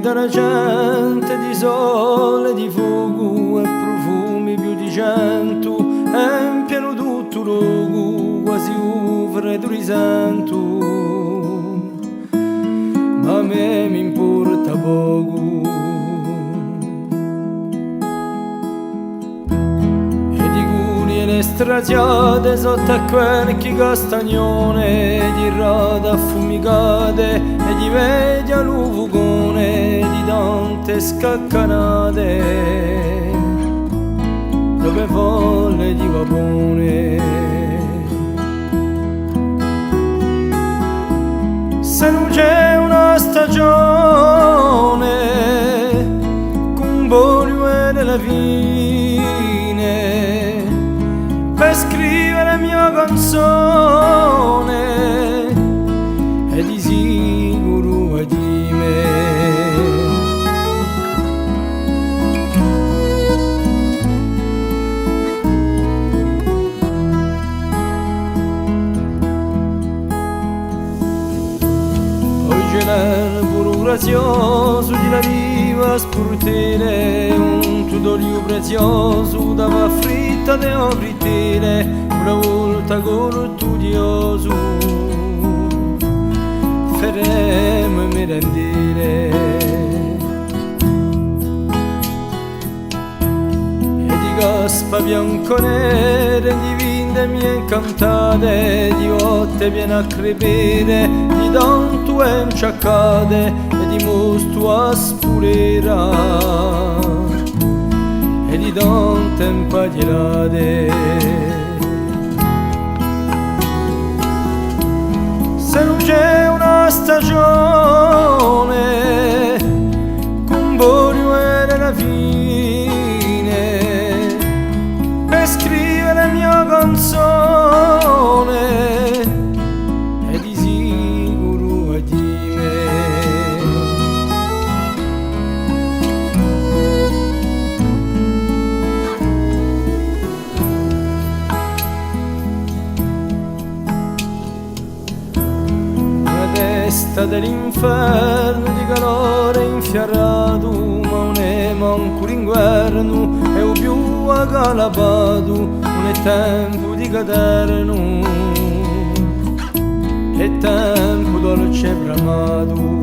dalla gente, di sole, di fuoco e profumi più di 100, e in pieno tutto luogo, quasi un freddo risento, ma a me mi importa poco. Le straziate sotto a qualche castagnone, di rada affumicate e di veglia l'uvugone, di tante scaccanate, dove folle di vapone. Se non c'è una stagione, con Borio della fine, per scrivere la mia canzone, e di sicuro è di me. Poi c'è l'erbo puro grazioso di la viva sportile, un tutorio prezioso dava fritta de frittile, una volta con studioso faremo e merendire, e di gaspa bianconere, di vinde mie incantate, di otte viene a crepere, di tanto e inciaccate, e di mosto a spurera, e di tante impagliate. Se non c'è una stagione, con Borio era la fine, per scrivere la mia canzone, e di sicuro è di me. Testa dell'inferno di calore infiarrato, ma non è manco l'inverno, è un più accalapato, non è tempo di caderno, è tempo dolce e bramato.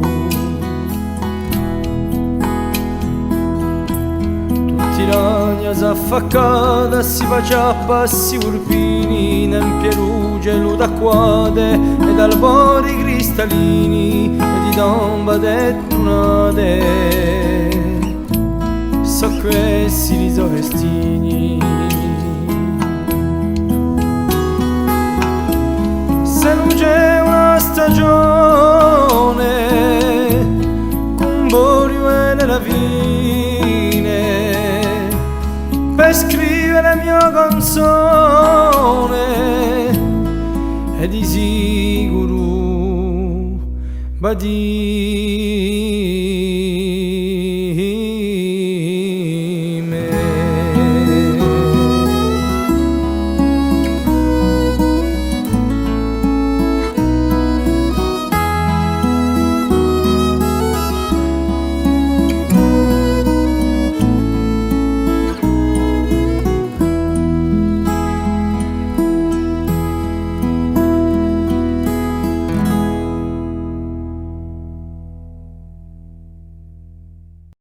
Tutti ragni s'affaccata, si paciappa, si urpini, in pieruge d'acquate, e dal bori cristallini, e di tomba dettunate, so questi i sovestini. Se non c'è una stagione, con Borio e nella fine, per scrivere la mia canzone, e di sicuro badì.